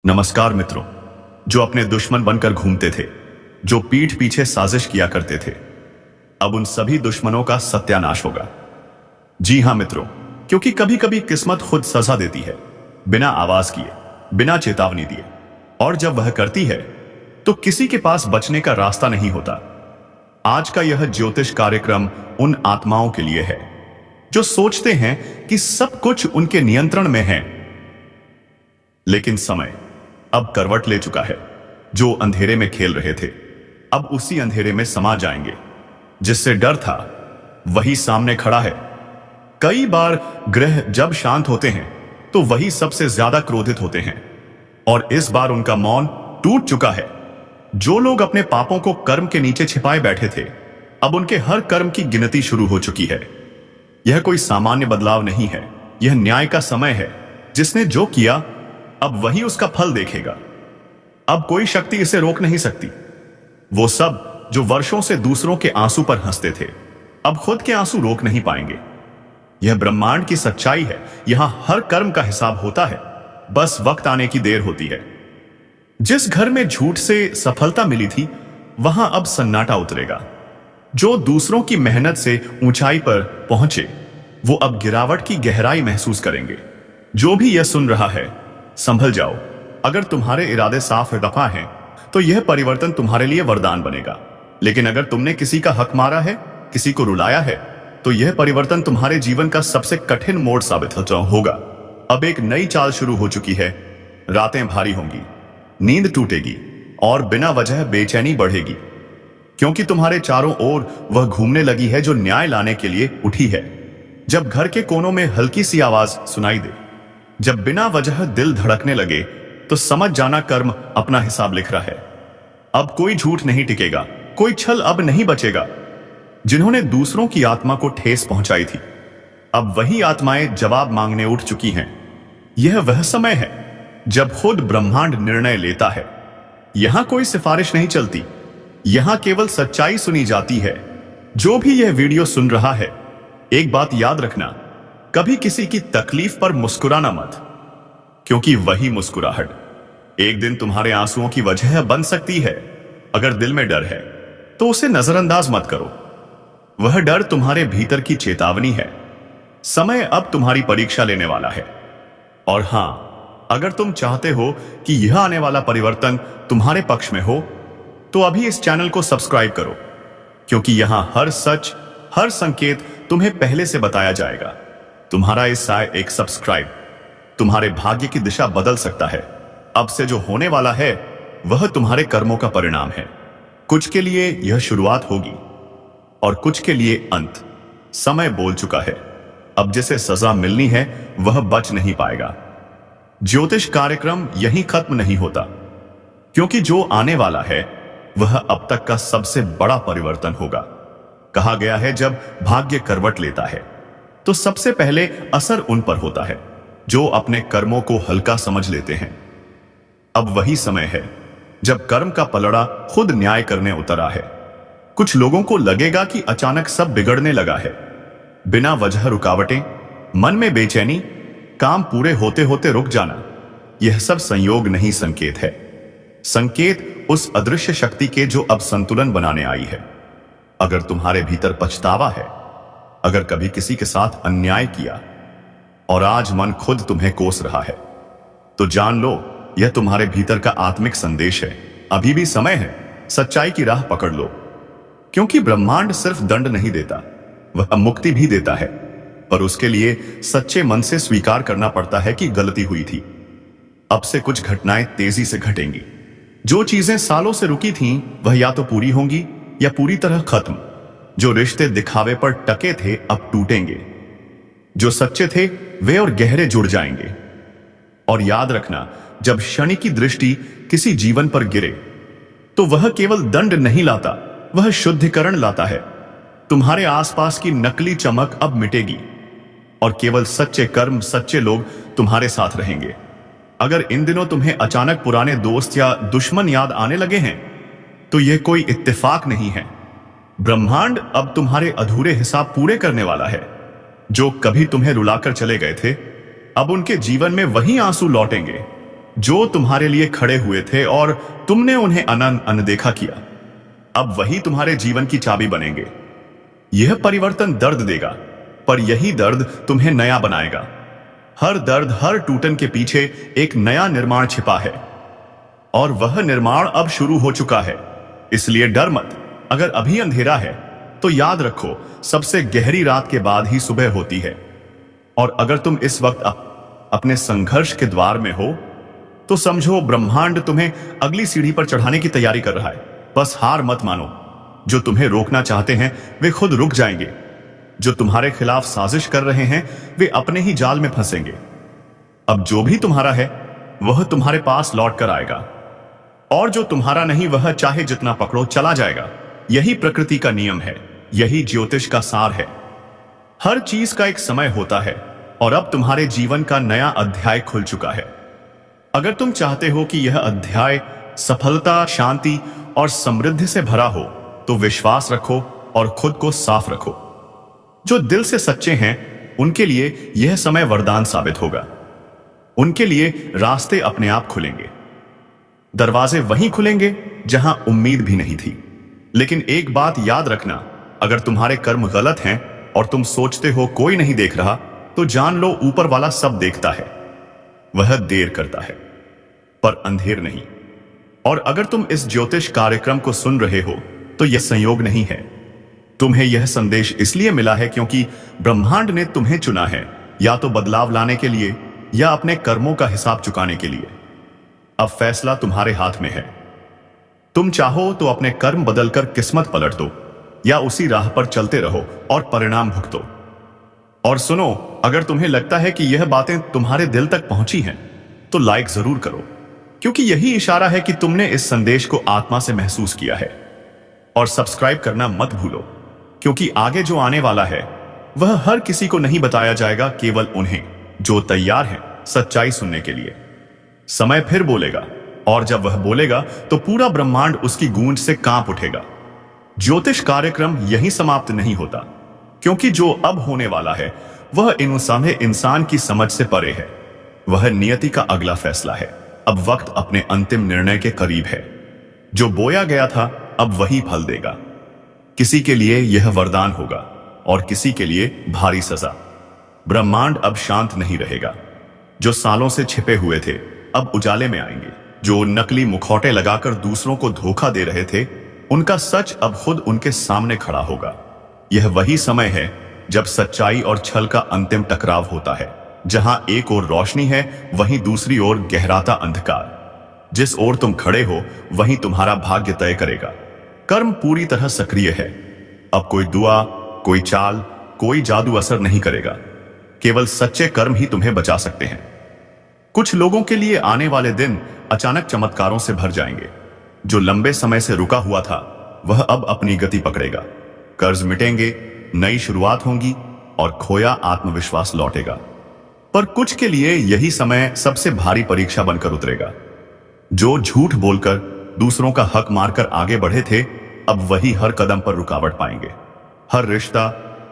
नमस्कार मित्रों। जो अपने दुश्मन बनकर घूमते थे, जो पीठ पीछे साजिश किया करते थे, अब उन सभी दुश्मनों का सत्यानाश होगा। जी हां मित्रों, क्योंकि कभी कभी किस्मत खुद सजा देती है, बिना आवाज किए, बिना चेतावनी दिए। और जब वह करती है तो किसी के पास बचने का रास्ता नहीं होता। आज का यह ज्योतिष कार्यक्रम उन आत्माओं के लिए है जो सोचते हैं कि सब कुछ उनके नियंत्रण में है, लेकिन समय अब करवट ले चुका है। जो अंधेरे में खेल रहे थे, अब उसी अंधेरे में समा जाएंगे। जिससे डर था, वही सामने खड़ा है। कई बार ग्रह जब शांत होते हैं तो वही सबसे ज्यादा क्रोधित होते हैं, और इस बार उनका मौन टूट चुका है। जो लोग अपने पापों को कर्म के नीचे छिपाए बैठे थे, अब उनके हर कर्म की गिनती शुरू हो चुकी है। यह कोई सामान्य बदलाव नहीं है, यह न्याय का समय है। जिसने जो किया, अब वही उसका फल देखेगा। अब कोई शक्ति इसे रोक नहीं सकती। वो सब जो वर्षों से दूसरों के आंसू पर हंसते थे, अब खुद के आंसू रोक नहीं पाएंगे। यह ब्रह्मांड की सच्चाई है। यहां हर कर्म का हिसाब होता है, बस वक्त आने की देर होती है। जिस घर में झूठ से सफलता मिली थी, वहां अब सन्नाटा उतरेगा। जो दूसरों की मेहनत से ऊंचाई पर पहुंचे, वो अब गिरावट की गहराई महसूस करेंगे। जो भी यह सुन रहा है, संभल जाओ। अगर तुम्हारे इरादे साफ दफा हैं, तो यह परिवर्तन तुम्हारे लिए वरदान बनेगा। लेकिन अगर तुमने किसी का हक मारा है, किसी को रुलाया है, तो यह परिवर्तन तुम्हारे जीवन का सबसे कठिन मोड़ साबित होगा। अब एक नई चाल शुरू हो चुकी है। रातें भारी होंगी, नींद टूटेगी और बिना वजह बेचैनी बढ़ेगी, क्योंकि तुम्हारे चारों ओर वह घूमने लगी है जो न्याय लाने के लिए उठी है। जब घर के कोनों में हल्की सी आवाज सुनाई दे, जब बिना वजह दिल धड़कने लगे, तो समझ जाना कर्म अपना हिसाब लिख रहा है। अब कोई झूठ नहीं टिकेगा, कोई छल अब नहीं बचेगा। जिन्होंने दूसरों की आत्मा को ठेस पहुंचाई थी, अब वही आत्माएं जवाब मांगने उठ चुकी हैं। यह वह समय है जब खुद ब्रह्मांड निर्णय लेता है। यहां कोई सिफारिश नहीं चलती, यहां केवल सच्चाई सुनी जाती है। जो भी यह वीडियो सुन रहा है, एक बात याद रखना, कभी किसी की तकलीफ पर मुस्कुराना मत, क्योंकि वही मुस्कुराहट एक दिन तुम्हारे आंसुओं की वजह बन सकती है। अगर दिल में डर है, तो उसे नजरअंदाज मत करो। वह डर तुम्हारे भीतर की चेतावनी है। समय अब तुम्हारी परीक्षा लेने वाला है। और हां, अगर तुम चाहते हो कि यह आने वाला परिवर्तन तुम्हारे पक्ष में हो, तो अभी इस चैनल को सब्सक्राइब करो, क्योंकि यहां हर सच, हर संकेत तुम्हें पहले से बताया जाएगा। तुम्हारा इस एक सब्सक्राइब तुम्हारे भाग्य की दिशा बदल सकता है। अब से जो होने वाला है, वह तुम्हारे कर्मों का परिणाम है। कुछ के लिए यह शुरुआत होगी और कुछ के लिए अंत। समय बोल चुका है। अब जिसे सजा मिलनी है, वह बच नहीं पाएगा। ज्योतिष कार्यक्रम यहीं खत्म नहीं होता, क्योंकि जो आने वाला है, वह अब तक का सबसे बड़ा परिवर्तन होगा। कहा गया है, जब भाग्य करवट लेता है, तो सबसे पहले असर उन पर होता है जो अपने कर्मों को हल्का समझ लेते हैं। अब वही समय है जब कर्म का पलड़ा खुद न्याय करने उतरा है। कुछ लोगों को लगेगा कि अचानक सब बिगड़ने लगा है। बिना वजह रुकावटें, मन में बेचैनी, काम पूरे होते होते रुक जाना, यह सब संयोग नहीं, संकेत है। संकेत उस अदृश्य शक्ति के जो अब संतुलन बनाने आई है। अगर तुम्हारे भीतर पछतावा है, अगर कभी किसी के साथ अन्याय किया और आज मन खुद तुम्हें कोस रहा है, तो जान लो, यह तुम्हारे भीतर का आत्मिक संदेश है। अभी भी समय है, सच्चाई की राह पकड़ लो, क्योंकि ब्रह्मांड सिर्फ दंड नहीं देता, वह मुक्ति भी देता है। पर उसके लिए सच्चे मन से स्वीकार करना पड़ता है कि गलती हुई थी। अब से कुछ घटनाएं तेजी से घटेंगी। जो चीजें सालों से रुकी थीं, वह या तो पूरी होंगी या पूरी तरह खत्म। जो रिश्ते दिखावे पर टके थे, अब टूटेंगे। जो सच्चे थे, वे और गहरे जुड़ जाएंगे। और याद रखना, जब शनि की दृष्टि किसी जीवन पर गिरे, तो वह केवल दंड नहीं लाता, वह शुद्धिकरण लाता है। तुम्हारे आसपास की नकली चमक अब मिटेगी और केवल सच्चे कर्म, सच्चे लोग तुम्हारे साथ रहेंगे। अगर इन दिनों तुम्हें अचानक पुराने दोस्त या दुश्मन याद आने लगे हैं, तो यह कोई इत्तेफाक नहीं है। ब्रह्मांड अब तुम्हारे अधूरे हिसाब पूरे करने वाला है। जो कभी तुम्हें रुलाकर चले गए थे, अब उनके जीवन में वही आंसू लौटेंगे। जो तुम्हारे लिए खड़े हुए थे और तुमने उन्हें अनदेखा किया, अब वही तुम्हारे जीवन की चाबी बनेंगे। यह परिवर्तन दर्द देगा, पर यही दर्द तुम्हें नया बनाएगा। हर दर्द, हर टूटन के पीछे एक नया निर्माण छिपा है, और वह निर्माण अब शुरू हो चुका है। इसलिए डर मत। अगर अभी अंधेरा है तो याद रखो, सबसे गहरी रात के बाद ही सुबह होती है। और अगर तुम इस वक्त अपने संघर्ष के द्वार में हो तो समझो ब्रह्मांड तुम्हें अगली सीढ़ी पर चढ़ाने की तैयारी कर रहा है। बस हार मत मानो। जो तुम्हें रोकना चाहते हैं वे खुद रुक जाएंगे। जो तुम्हारे खिलाफ साजिश कर रहे हैं वे अपने ही जाल में फंसेंगे। अब जो भी तुम्हारा है वह तुम्हारे पास लौट कर आएगा, और जो तुम्हारा नहीं वह चाहे जितना पकड़ो चला जाएगा। यही प्रकृति का नियम है, यही ज्योतिष का सार है। हर चीज का एक समय होता है, और अब तुम्हारे जीवन का नया अध्याय खुल चुका है। अगर तुम चाहते हो कि यह अध्याय सफलता, शांति और समृद्धि से भरा हो तो विश्वास रखो और खुद को साफ रखो। जो दिल से सच्चे हैं उनके लिए यह समय वरदान साबित होगा। उनके लिए रास्ते अपने आप खुलेंगे। दरवाजे वहीं खुलेंगे जहां उम्मीद भी नहीं थी। लेकिन एक बात याद रखना, अगर तुम्हारे कर्म गलत हैं और तुम सोचते हो कोई नहीं देख रहा, तो जान लो ऊपर वाला सब देखता है। वह देर करता है पर अंधेर नहीं। और अगर तुम इस ज्योतिष कार्यक्रम को सुन रहे हो तो यह संयोग नहीं है। तुम्हें यह संदेश इसलिए मिला है क्योंकि ब्रह्मांड ने तुम्हें चुना है, या तो बदलाव लाने के लिए या अपने कर्मों का हिसाब चुकाने के लिए। अब फैसला तुम्हारे हाथ में है। तुम चाहो तो अपने कर्म बदलकर किस्मत पलट दो, या उसी राह पर चलते रहो और परिणाम भुगतो। और सुनो, अगर तुम्हें लगता है कि यह बातें तुम्हारे दिल तक पहुंची हैं तो लाइक जरूर करो, क्योंकि यही इशारा है कि तुमने इस संदेश को आत्मा से महसूस किया है। और सब्सक्राइब करना मत भूलो, क्योंकि आगे जो आने वाला है वह हर किसी को नहीं बताया जाएगा, केवल उन्हें जो तैयार हैं सच्चाई सुनने के लिए। समय फिर बोलेगा, और जब वह बोलेगा तो पूरा ब्रह्मांड उसकी गूंज से कांप उठेगा। ज्योतिष कार्यक्रम यहीं समाप्त नहीं होता, क्योंकि जो अब होने वाला है वह इंसान की समझ से परे है। वह नियति का अगला फैसला है। अब वक्त अपने अंतिम निर्णय के करीब है। जो बोया गया था अब वही फल देगा। किसी के लिए यह वरदान होगा और किसी के लिए भारी सजा। ब्रह्मांड अब शांत नहीं रहेगा। जो सालों से छिपे हुए थे अब उजाले में आएंगे। जो नकली मुखौटे लगाकर दूसरों को धोखा दे रहे थे, उनका सच अब खुद उनके सामने खड़ा होगा। यह वही समय है जब सच्चाई और छल का अंतिम टकराव होता है। जहां एक ओर रोशनी है वहीं दूसरी ओर गहराता अंधकार। जिस ओर तुम खड़े हो वहीं तुम्हारा भाग्य तय करेगा। कर्म पूरी तरह सक्रिय है। अब कोई दुआ, कोई चाल, कोई जादू असर नहीं करेगा। केवल सच्चे कर्म ही तुम्हें बचा सकते हैं। कुछ लोगों के लिए आने वाले दिन अचानक चमत्कारों से भर जाएंगे। जो लंबे समय से रुका हुआ था वह अब अपनी गति पकड़ेगा। कर्ज मिटेंगे, नई शुरुआत होंगी और खोया आत्मविश्वास लौटेगा। पर कुछ के लिए यही समय सबसे भारी परीक्षा बनकर उतरेगा। जो झूठ बोलकर दूसरों का हक मारकर आगे बढ़े थे, अब वही हर कदम पर रुकावट पाएंगे। हर रिश्ता,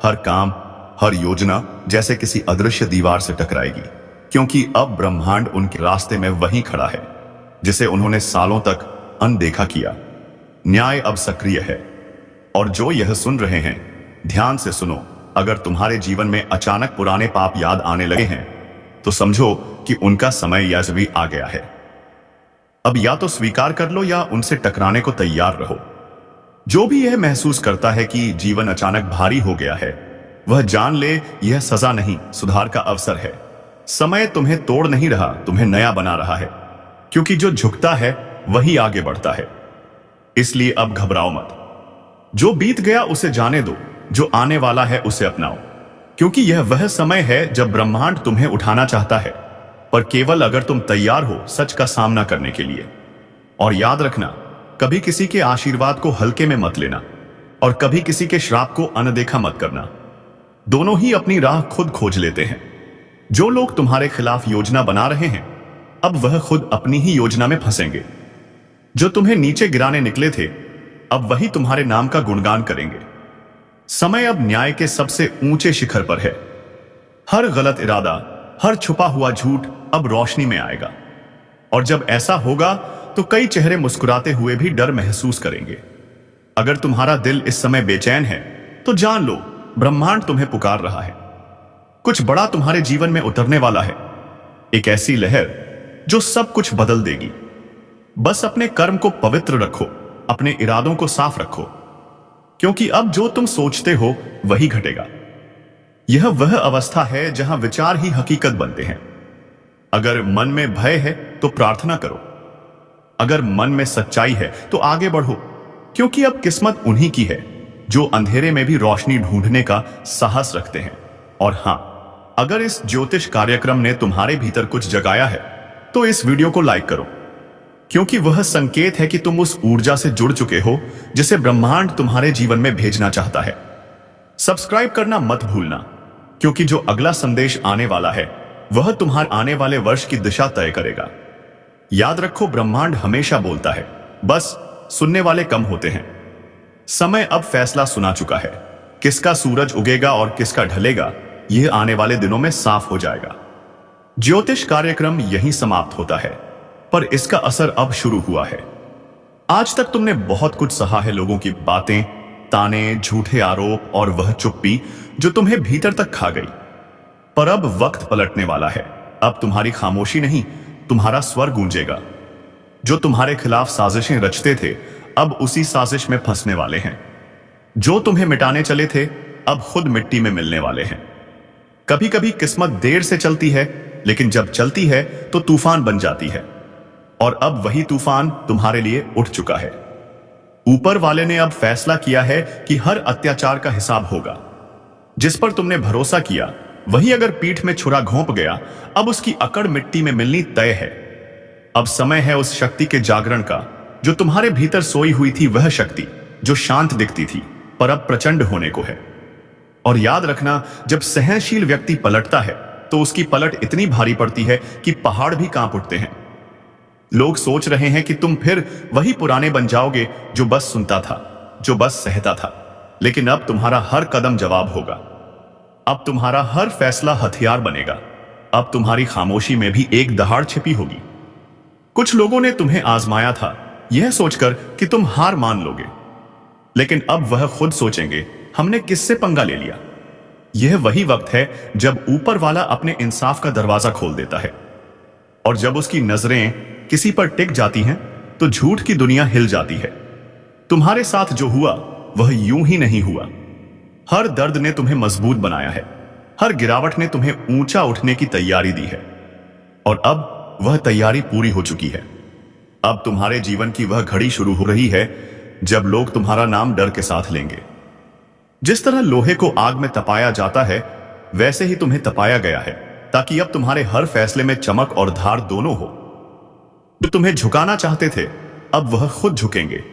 हर काम, हर योजना जैसे किसी अदृश्य दीवार से टकराएगी, क्योंकि अब ब्रह्मांड उनके रास्ते में वही खड़ा है जिसे उन्होंने सालों तक अनदेखा किया। न्याय अब सक्रिय है। और जो यह सुन रहे हैं, ध्यान से सुनो। अगर तुम्हारे जीवन में अचानक पुराने पाप याद आने लगे हैं तो समझो कि उनका समय यजवी आ गया है। अब या तो स्वीकार कर लो या उनसे टकराने को तैयार रहो। जो भी यह महसूस करता है कि जीवन अचानक भारी हो गया है, वह जान ले यह सजा नहीं, सुधार का अवसर है। समय तुम्हें तोड़ नहीं रहा, तुम्हें नया बना रहा है, क्योंकि जो झुकता है वही आगे बढ़ता है। इसलिए अब घबराओ मत। जो बीत गया उसे जाने दो, जो आने वाला है उसे अपनाओ, क्योंकि यह वह समय है जब ब्रह्मांड तुम्हें उठाना चाहता है, पर केवल अगर तुम तैयार हो सच का सामना करने के लिए। और याद रखना, कभी किसी के आशीर्वाद को हल्के में मत लेना और कभी किसी के श्राप को अनदेखा मत करना। दोनों ही अपनी राह खुद खोज लेते हैं। जो लोग तुम्हारे खिलाफ योजना बना रहे हैं, अब वह खुद अपनी ही योजना में फंसेंगे। जो तुम्हें नीचे गिराने निकले थे, अब वही तुम्हारे नाम का गुणगान करेंगे। समय अब न्याय के सबसे ऊंचे शिखर पर है। हर गलत इरादा, हर छुपा हुआ झूठ अब रोशनी में आएगा। और जब ऐसा होगा तो कई चेहरे मुस्कुराते हुए भी डर महसूस करेंगे। अगर तुम्हारा दिल इस समय बेचैन है तो जान लो, ब्रह्मांड तुम्हें पुकार रहा है। कुछ बड़ा तुम्हारे जीवन में उतरने वाला है, एक ऐसी लहर जो सब कुछ बदल देगी। बस अपने कर्म को पवित्र रखो, अपने इरादों को साफ रखो, क्योंकि अब जो तुम सोचते हो वही घटेगा। यह वह अवस्था है जहां विचार ही हकीकत बनते हैं। अगर मन में भय है तो प्रार्थना करो, अगर मन में सच्चाई है तो आगे बढ़ो, क्योंकि अब किस्मत उन्हीं की है जो अंधेरे में भी रोशनी ढूंढने का साहस रखते हैं। और हां, अगर इस ज्योतिष कार्यक्रम ने तुम्हारे भीतर कुछ जगाया है तो इस वीडियो को लाइक करो, क्योंकि वह संकेत है कि तुम उस ऊर्जा से जुड़ चुके हो जिसे ब्रह्मांड तुम्हारे जीवन में भेजना चाहता है। सब्सक्राइब करना मत भूलना, क्योंकि जो अगला संदेश आने वाला है वह तुम्हारे आने वाले वर्ष की दिशा तय करेगा। याद रखो, ब्रह्मांड हमेशा बोलता है, बस सुनने वाले कम होते हैं। समय अब फैसला सुना चुका है। किसका सूरज उगेगा और किसका ढलेगा, यह आने वाले दिनों में साफ हो जाएगा। ज्योतिष कार्यक्रम यहीं समाप्त होता है, पर इसका असर अब शुरू हुआ है। आज तक तुमने बहुत कुछ सहा है, लोगों की बातें, ताने, झूठे आरोप और वह चुप्पी जो तुम्हें भीतर तक खा गई। पर अब वक्त पलटने वाला है। अब तुम्हारी खामोशी नहीं, तुम्हारा स्वर गूंजेगा। जो तुम्हारे खिलाफ साजिशें रचते थे अब उसी साजिश में फंसने वाले हैं। जो तुम्हें मिटाने चले थे अब खुद मिट्टी में मिलने वाले हैं। कभी कभी किस्मत देर से चलती है, लेकिन जब चलती है तो तूफान बन जाती है। और अब वही तूफान तुम्हारे लिए उठ चुका है। ऊपर वाले ने अब फैसला किया है कि हर अत्याचार का हिसाब होगा। जिस पर तुमने भरोसा किया वही अगर पीठ में छुरा घोंप गया, अब उसकी अकड़ मिट्टी में मिलनी तय है। अब समय है उस शक्ति के जागरण का जो तुम्हारे भीतर सोई हुई थी, वह शक्ति जो शांत दिखती थी पर अब प्रचंड होने को है। और याद रखना, जब सहनशील व्यक्ति पलटता है तो उसकी पलट इतनी भारी पड़ती है कि पहाड़ भी कांप उठते हैं। लोग सोच रहे हैं कि तुम फिर वही पुराने बन जाओगे जो बस सुनता था, जो बस सहता था, लेकिन अब तुम्हारा हर कदम जवाब होगा। अब तुम्हारा हर फैसला हथियार बनेगा। अब तुम्हारी खामोशी में भी एक दहाड़ छिपी होगी। कुछ लोगों ने तुम्हें आजमाया था यह सोचकर कि तुम हार मान लोगे, लेकिन अब वह खुद सोचेंगे, हमने किससे पंगा ले लिया। यह वही वक्त है जब ऊपर वाला अपने इंसाफ का दरवाजा खोल देता है, और जब उसकी नजरें किसी पर टिक जाती हैं तो झूठ की दुनिया हिल जाती है। तुम्हारे साथ जो हुआ वह यूं ही नहीं हुआ। हर दर्द ने तुम्हें मजबूत बनाया है, हर गिरावट ने तुम्हें ऊंचा उठने की तैयारी दी है, और अब वह तैयारी पूरी हो चुकी है। अब तुम्हारे जीवन की वह घड़ी शुरू हो रही है जब लोग तुम्हारा नाम डर के साथ लेंगे। जिस तरह लोहे को आग में तपाया जाता है वैसे ही तुम्हें तपाया गया है, ताकि अब तुम्हारे हर फैसले में चमक और धार दोनों हो। जो तुम्हें झुकाना चाहते थे अब वह खुद झुकेंगे।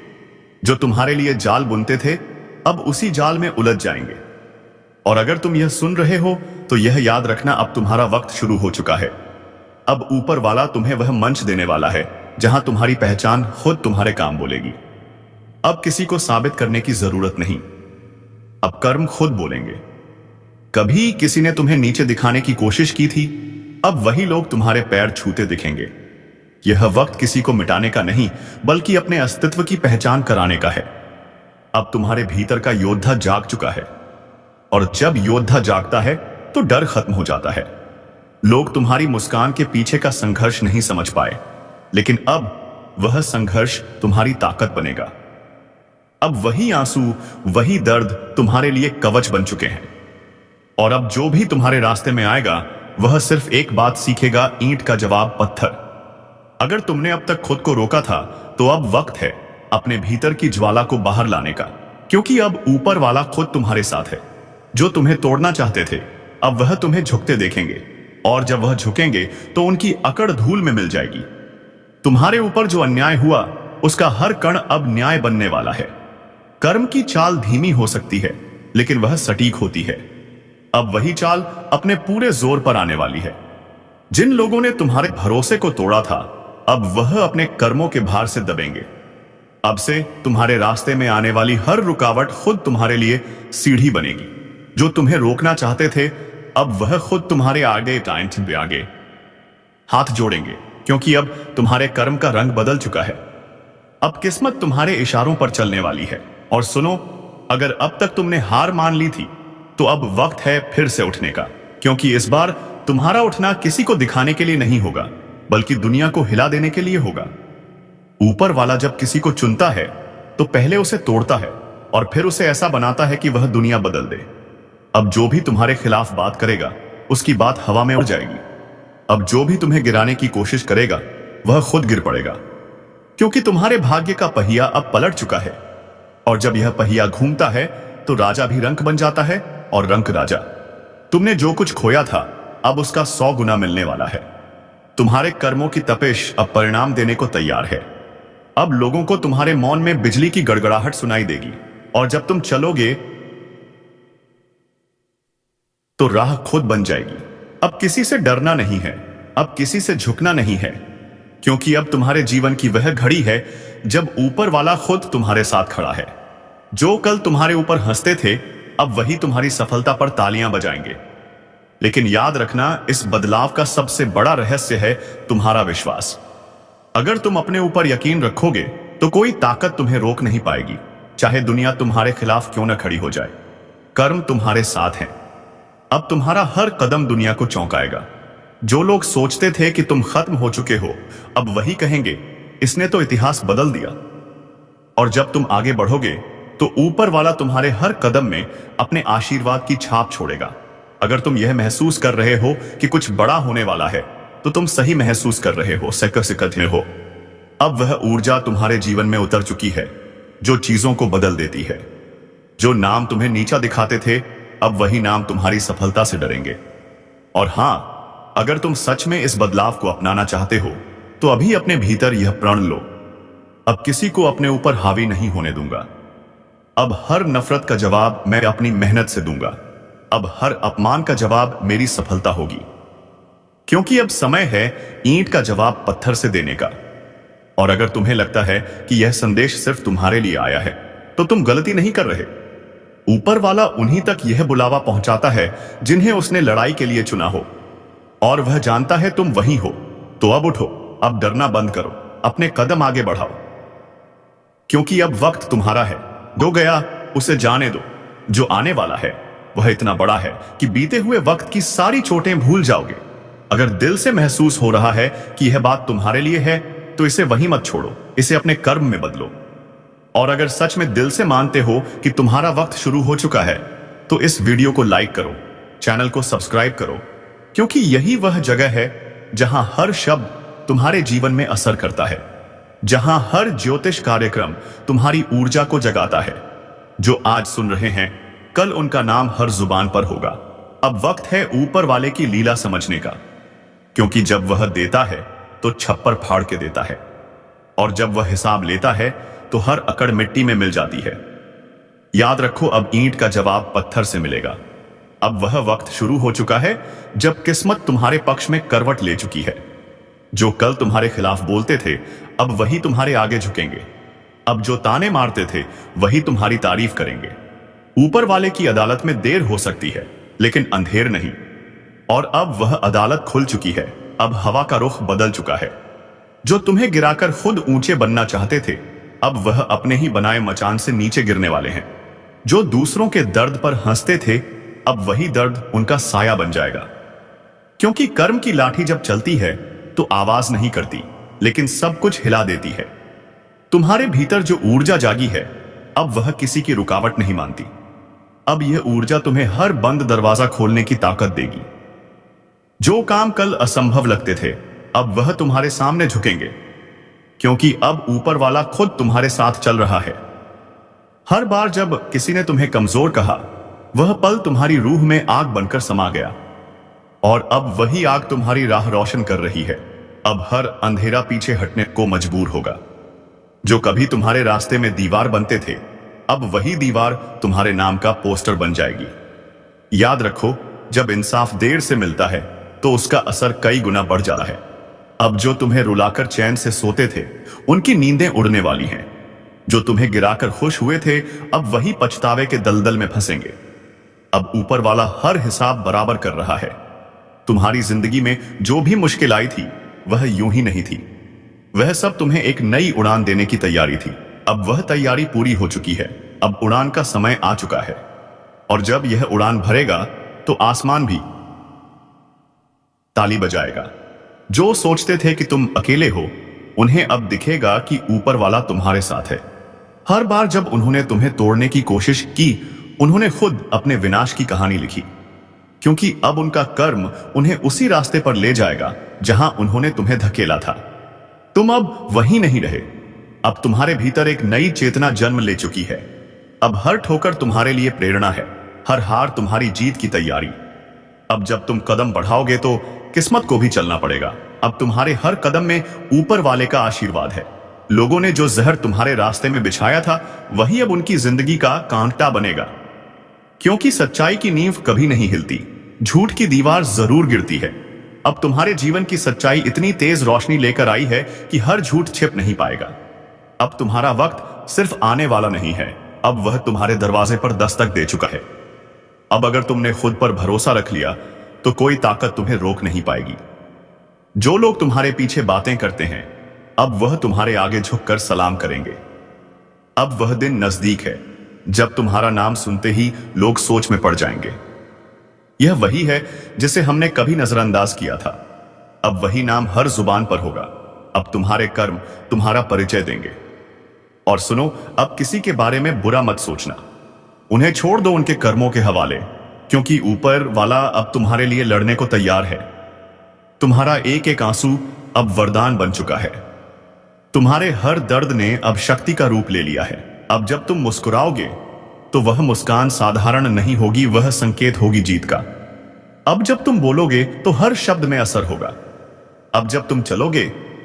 जो तुम्हारे लिए जाल बुनते थे अब उसी जाल में उलझ जाएंगे। और अगर तुम यह सुन रहे हो तो यह याद रखना, अब तुम्हारा वक्त शुरू हो चुका है। अब ऊपर वाला तुम्हें वह मंच देने वाला है जहां तुम्हारी पहचान खुद तुम्हारे काम बोलेगी। अब किसी को साबित करने की जरूरत नहीं, अब कर्म खुद बोलेंगे। कभी किसी ने तुम्हें नीचे दिखाने की कोशिश की थी, अब वही लोग तुम्हारे पैर छूते दिखेंगे। यह वक्त किसी को मिटाने का नहीं, बल्कि अपने अस्तित्व की पहचान कराने का है। अब तुम्हारे भीतर का योद्धा जाग चुका है, और जब योद्धा जागता है तो डर खत्म हो जाता है। लोग तुम्हारी मुस्कान के पीछे का संघर्ष नहीं समझ पाए, लेकिन अब वह संघर्ष तुम्हारी ताकत बनेगा। अब वही आंसू, वही दर्द तुम्हारे लिए कवच बन चुके हैं। और अब जो भी तुम्हारे रास्ते में आएगा वह सिर्फ एक बात सीखेगा, ईंट का जवाब पत्थर। अगर तुमने अब तक खुद को रोका था तो अब वक्त है अपने भीतर की ज्वाला को बाहर लाने का, क्योंकि अब ऊपर वाला खुद तुम्हारे साथ है। जो तुम्हें तोड़ना चाहते थे अब वह तुम्हें झुकते देखेंगे, और जब वह झुकेंगे तो उनकी अकड़ धूल में मिल जाएगी। तुम्हारे ऊपर जो अन्याय हुआ उसका हर कण अब न्याय बनने वाला है। कर्म की चाल धीमी हो सकती है, लेकिन वह सटीक होती है। अब वही चाल अपने पूरे जोर पर आने वाली है। जिन लोगों ने तुम्हारे भरोसे को तोड़ा था अब वह अपने कर्मों के भार से दबेंगे। अब से तुम्हारे रास्ते में आने वाली हर रुकावट खुद तुम्हारे लिए सीढ़ी बनेगी। जो तुम्हें रोकना चाहते थे अब वह खुद तुम्हारे आगे टाइम पे आगे हाथ जोड़ेंगे, क्योंकि अब तुम्हारे कर्म का रंग बदल चुका है। अब किस्मत तुम्हारे इशारों पर चलने वाली है। और सुनो, अगर अब तक तुमने हार मान ली थी तो अब वक्त है फिर से उठने का, क्योंकि इस बार तुम्हारा उठना किसी को दिखाने के लिए नहीं होगा, बल्कि दुनिया को हिला देने के लिए होगा। ऊपर वाला जब किसी को चुनता है तो पहले उसे तोड़ता है और फिर उसे ऐसा बनाता है कि वह दुनिया बदल दे। अब जो भी तुम्हारे खिलाफ बात करेगा उसकी बात हवा में उड़ जाएगी। अब जो भी तुम्हें गिराने की कोशिश करेगा वह खुद गिर पड़ेगा, क्योंकि तुम्हारे भाग्य का पहिया अब पलट चुका है। और जब यह पहिया घूमता है तो राजा भी रंक बन जाता है और रंक राजा। तुमने जो कुछ खोया था अब उसका 100 गुना मिलने वाला है। तुम्हारे कर्मों की तपिश अब परिणाम देने को तैयार है। अब लोगों को तुम्हारे मौन में बिजली की गड़गड़ाहट सुनाई देगी, और जब तुम चलोगे तो राह खुद बन जाएगी। अब किसी से डरना नहीं है, अब किसी से झुकना नहीं है, क्योंकि अब तुम्हारे जीवन की वह घड़ी है जब ऊपर वाला खुद तुम्हारे साथ खड़ा है। जो कल तुम्हारे ऊपर हंसते थे अब वही तुम्हारी सफलता पर तालियां बजाएंगे। लेकिन याद रखना, इस बदलाव का सबसे बड़ा रहस्य है तुम्हारा विश्वास। अगर तुम अपने ऊपर यकीन रखोगे तो कोई ताकत तुम्हें रोक नहीं पाएगी, चाहे दुनिया तुम्हारे खिलाफ क्यों न खड़ी हो जाए। कर्म तुम्हारे साथ हैं। अब तुम्हारा हर कदम दुनिया को चौंकाएगा। जो लोग सोचते थे कि तुम खत्म हो चुके हो अब वही कहेंगे, इसने तो इतिहास बदल दिया। और जब तुम आगे बढ़ोगे तो ऊपर वाला तुम्हारे हर कदम में अपने आशीर्वाद की छाप छोड़ेगा। अगर तुम यह महसूस कर रहे हो कि कुछ बड़ा होने वाला है तो तुम सही महसूस कर रहे हो, सिकत में हो। अब वह ऊर्जा तुम्हारे जीवन में उतर चुकी है जो चीजों को बदल देती है। जो नाम तुम्हें नीचा दिखाते थे अब वही नाम तुम्हारी सफलता से डरेंगे। और हां, अगर तुम सच में इस बदलाव को अपनाना चाहते हो तो अभी अपने भीतर यह प्रण लो, अब किसी को अपने ऊपर हावी नहीं होने दूंगा। अब हर नफरत का जवाब मैं अपनी मेहनत से दूंगा। अब हर अपमान का जवाब मेरी सफलता होगी, क्योंकि अब समय है ईंट का जवाब पत्थर से देने का। और अगर तुम्हें लगता है कि यह संदेश सिर्फ तुम्हारे लिए आया है तो तुम गलती नहीं कर रहे। ऊपर वाला उन्हीं तक यह बुलावा पहुंचाता है जिन्हें उसने लड़ाई के लिए चुना हो, और वह जानता है तुम वही हो। तो अब उठो, अब डरना बंद करो, अपने कदम आगे बढ़ाओ, क्योंकि अब वक्त तुम्हारा है। जो गया उसे जाने दो, जो आने वाला है वह इतना बड़ा है कि बीते हुए वक्त की सारी चोटें भूल जाओगे। अगर दिल से महसूस हो रहा है कि यह बात तुम्हारे लिए है तो इसे वहीं मत छोड़ो, इसे अपने कर्म में बदलो। और अगर सच में दिल से मानते हो कि तुम्हारा वक्त शुरू हो चुका है तो इस वीडियो को लाइक करो, चैनल को सब्सक्राइब करो, क्योंकि यही वह जगह है जहां हर शब्द तुम्हारे जीवन में असर करता है, जहां हर ज्योतिष कार्यक्रम तुम्हारी ऊर्जा को जगाता है। जो आज सुन रहे हैं कल उनका नाम हर जुबान पर होगा। अब वक्त है ऊपर वाले की लीला समझने का, क्योंकि जब वह देता है तो छप्पर फाड़ के देता है, और जब वह हिसाब लेता है तो हर अकड़ मिट्टी में मिल जाती है। याद रखो, अब ईंट का जवाब पत्थर से मिलेगा। अब वह वक्त शुरू हो चुका है जब किस्मत तुम्हारे पक्ष में करवट ले चुकी है। जो कल तुम्हारे खिलाफ बोलते थे अब वही तुम्हारे आगे झुकेंगे। अब जो ताने मारते थे वही तुम्हारी तारीफ करेंगे। ऊपर वाले की अदालत में देर हो सकती है लेकिन अंधेर नहीं। और अब वह अदालत खुल चुकी है। अब हवा का रुख बदल चुका है। जो तुम्हें गिराकर खुद ऊंचे बनना चाहते थे अब वह अपने ही बनाए मचान से नीचे गिरने वाले हैं। जो दूसरों के दर्द पर हंसते थे अब वही दर्द उनका साया बन जाएगा, क्योंकि कर्म की लाठी जब चलती है तो आवाज नहीं करती लेकिन सब कुछ हिला देती है। तुम्हारे भीतर जो ऊर्जा जागी है अब वह किसी की रुकावट नहीं मानती। अब यह ऊर्जा तुम्हें हर बंद दरवाजा खोलने की ताकत देगी। जो काम कल असंभव लगते थे अब वह तुम्हारे सामने झुकेंगे, क्योंकि अब ऊपर वाला खुद तुम्हारे साथ चल रहा है। हर बार जब किसी ने तुम्हें कमजोर कहा वह पल तुम्हारी रूह में आग बनकर समा गया, और अब वही आग तुम्हारी राह रोशन कर रही है। अब हर अंधेरा पीछे हटने को मजबूर होगा। जो कभी तुम्हारे रास्ते में दीवार बनते थे अब वही दीवार तुम्हारे नाम का पोस्टर बन जाएगी। याद रखो, जब इंसाफ देर से मिलता है तो उसका असर कई गुना बढ़ जाता है। अब जो तुम्हें रुलाकर चैन से सोते थे उनकी नींदें उड़ने वाली हैं। जो तुम्हें गिराकर खुश हुए थे अब वही पछतावे के दलदल में फंसेंगे। अब ऊपर वाला हर हिसाब बराबर कर रहा है। तुम्हारी जिंदगी में जो भी मुश्किल आई थी वह यूं ही नहीं थी। वह सब तुम्हें एक नई उड़ान देने की तैयारी थी। अब वह तैयारी पूरी हो चुकी है। अब उड़ान का समय आ चुका है। और जब यह उड़ान भरेगा तो आसमान भी ताली बजाएगा। जो सोचते थे कि तुम अकेले हो, उन्हें अब दिखेगा कि ऊपर वाला तुम्हारे साथ है। हर बार जब उन्होंने तुम्हें तोड़ने की कोशिश की, उन्होंने खुद अपने विनाश की कहानी लिखी, क्योंकि अब उनका कर्म उन्हें उसी रास्ते पर ले जाएगा जहां उन्होंने तुम्हें धकेला था। तुम अब वहीं नहीं रहे। अब तुम्हारे भीतर एक नई चेतना जन्म ले चुकी है। अब हर ठोकर तुम्हारे लिए प्रेरणा है, हर हार तुम्हारी जीत की तैयारी। अब जब तुम कदम बढ़ाओगे तो किस्मत को भी चलना पड़ेगा। अब तुम्हारे हर कदम में ऊपर वाले का आशीर्वाद है। लोगों ने जो जहर तुम्हारे रास्ते में बिछाया था, वही अब उनकी जिंदगी का कांटा बनेगा। क्योंकि सच्चाई की नींव कभी नहीं हिलती, झूठ की दीवार जरूर गिरती है। अब तुम्हारे जीवन की सच्चाई इतनी तेज रोशनी लेकर आई है कि हर झूठ छिप नहीं पाएगा। अब तुम्हारा वक्त सिर्फ आने वाला नहीं है, अब वह तुम्हारे दरवाजे पर दस्तक दे चुका है। अब अगर तुमने खुद पर भरोसा रख लिया तो कोई ताकत तुम्हें रोक नहीं पाएगी। जो लोग तुम्हारे पीछे बातें करते हैं, अब वह तुम्हारे आगे झुककर सलाम करेंगे। अब वह दिन नजदीक है जब तुम्हारा नाम सुनते ही लोग सोच में पड़ जाएंगे। यह वही है जिसे हमने कभी नजरअंदाज किया था। अब वही नाम हर जुबान पर होगा। अब तुम्हारे कर्म तुम्हारा परिचय देंगे। और सुनो, अब किसी के बारे में बुरा मत सोचना। उन्हें छोड़ दो उनके कर्मों के हवाले, क्योंकि ऊपर वाला अब तुम्हारे लिए लड़ने को तैयार है। तुम्हारा एक एक आंसू अब वरदान बन चुका है। तुम्हारे हर दर्द ने अब शक्ति का रूप ले लिया है। अब जब तुम मुस्कुराओगे तो वह मुस्कान साधारण नहीं होगी, वह संकेत होगी जीत का। अब जब तुम बोलोगे तो हर शब्द में असर होगा। अब जब तुम चलोगे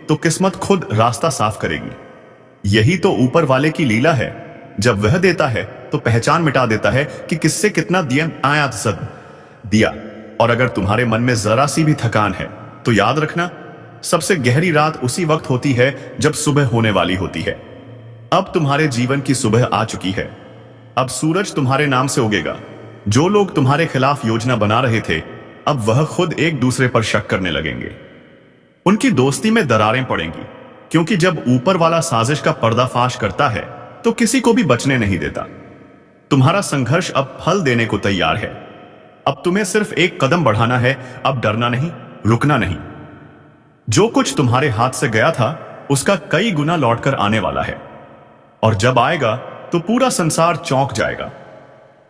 तो किस्मत खुद रास्ता साफ करेगी। यही तो ऊपर वाले की लीला है। जब वह देता है तो पहचान मिटा देता है कि किससे कितना दिया आया सद दिया। और अगर तुम्हारे मन में जरा सी भी थकान है तो याद रखना, सबसे गहरी रात उसी वक्त होती है जब सुबह होने वाली होती है। अब तुम्हारे जीवन की सुबह आ चुकी है। अब सूरज तुम्हारे नाम से उगेगा। जो लोग तुम्हारे खिलाफ योजना बना रहे थे, अब वह खुद एक दूसरे पर शक करने लगेंगे। उनकी दोस्ती में दरारें पड़ेंगी, क्योंकि जब ऊपर वाला साजिश का पर्दाफाश करता है तो किसी को भी बचने नहीं देता। तुम्हारा संघर्ष अब फल देने को तैयार है। अब तुम्हें सिर्फ एक कदम बढ़ाना है। अब डरना नहीं, रुकना नहीं। जो कुछ तुम्हारे हाथ से गया था उसका कई गुना लौटकर आने वाला है। और जब आएगा तो पूरा संसार चौंक जाएगा।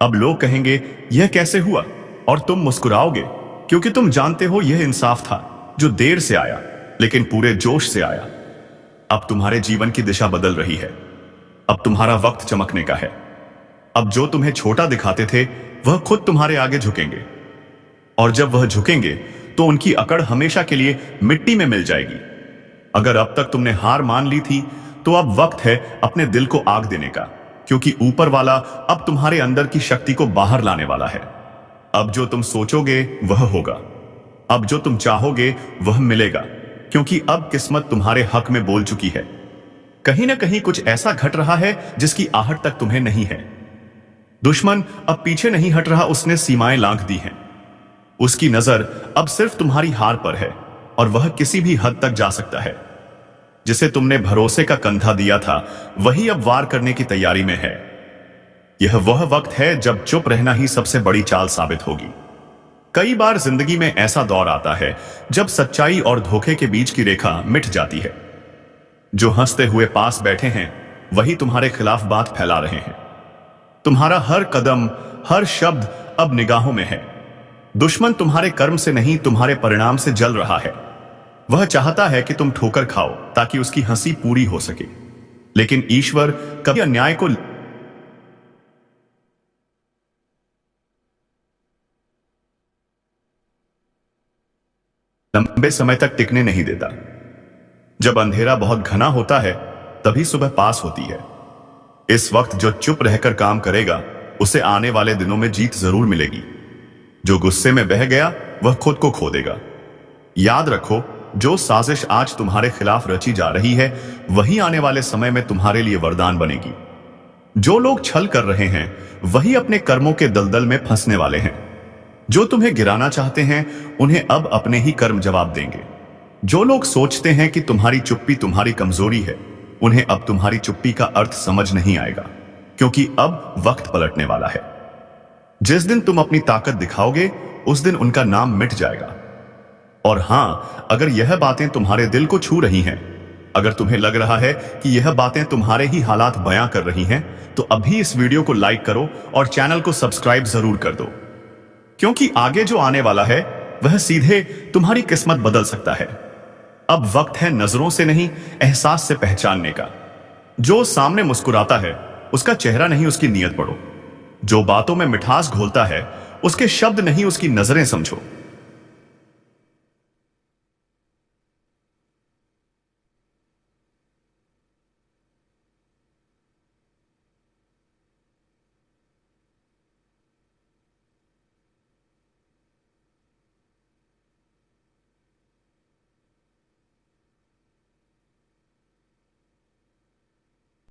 अब लोग कहेंगे यह कैसे हुआ, और तुम मुस्कुराओगे, क्योंकि तुम जानते हो यह इंसाफ था जो देर से आया लेकिन पूरे जोश से आया। अब तुम्हारे जीवन की दिशा बदल रही है। अब तुम्हारा वक्त चमकने का है। अब जो तुम्हें छोटा दिखाते थे वह खुद तुम्हारे आगे झुकेंगे। और जब वह झुकेंगे तो उनकी अकड़ हमेशा के लिए मिट्टी में मिल जाएगी। अगर अब तक तुमने हार मान ली थी तो अब वक्त है अपने दिल को आग देने का, क्योंकि ऊपर वाला अब तुम्हारे अंदर की शक्ति को बाहर लाने वाला है। अब जो तुम सोचोगे वह होगा। अब जो तुम चाहोगे वह मिलेगा, क्योंकि अब किस्मत तुम्हारे हक में बोल चुकी है। कहीं ना कहीं कुछ ऐसा घट रहा है जिसकी आहट तक तुम्हें नहीं है। दुश्मन अब पीछे नहीं हट रहा, उसने सीमाएं लांघ दी हैं। उसकी नजर अब सिर्फ तुम्हारी हार पर है, और वह किसी भी हद तक जा सकता है। जिसे तुमने भरोसे का कंधा दिया था वही अब वार करने की तैयारी में है। यह वह वक्त है जब चुप रहना ही सबसे बड़ी चाल साबित होगी। कई बार जिंदगी में ऐसा दौर आता है जब सच्चाई और धोखे के बीच की रेखा मिट जाती है। जो हंसते हुए पास बैठे हैं वही तुम्हारे खिलाफ बात फैला रहे हैं। तुम्हारा हर कदम, हर शब्द अब निगाहों में है। दुश्मन तुम्हारे कर्म से नहीं, तुम्हारे परिणाम से जल रहा है। वह चाहता है कि तुम ठोकर खाओ ताकि उसकी हंसी पूरी हो सके। लेकिन ईश्वर कभी अन्याय को लंबे समय तक टिकने नहीं देता। जब अंधेरा बहुत घना होता है तभी सुबह पास होती है। इस वक्त जो चुप रहकर काम करेगा उसे आने वाले दिनों में जीत जरूर मिलेगी। जो गुस्से में बह गया वह खुद को खो देगा। याद रखो, जो साजिश आज तुम्हारे खिलाफ रची जा रही है वही आने वाले समय में तुम्हारे लिए वरदान बनेगी। जो लोग छल कर रहे हैं वही अपने कर्मों के दलदल में फंसने वाले हैं। जो तुम्हें गिराना चाहते हैं उन्हें अब अपने ही कर्म जवाब देंगे। जो लोग सोचते हैं कि तुम्हारी चुप्पी तुम्हारी कमजोरी है, उन्हें अब तुम्हारी चुप्पी का अर्थ समझ नहीं आएगा, क्योंकि अब वक्त पलटने वाला है। जिस दिन तुम अपनी ताकत दिखाओगे, उस दिन उनका नाम मिट जाएगा। और हां, अगर यह बातें तुम्हारे दिल को छू रही हैं, अगर तुम्हें लग रहा है कि यह बातें तुम्हारे ही हालात बयां कर रही हैं, तो अभी इस वीडियो को लाइक करो और चैनल को सब्सक्राइब जरूर कर दो, क्योंकि आगे जो आने वाला है वह सीधे तुम्हारी किस्मत बदल सकता है। अब वक्त है नजरों से नहीं, एहसास से पहचानने का। जो सामने मुस्कुराता है, उसका चेहरा नहीं, उसकी नीयत पढ़ो। जो बातों में मिठास घोलता है, उसके शब्द नहीं, उसकी नजरें समझो।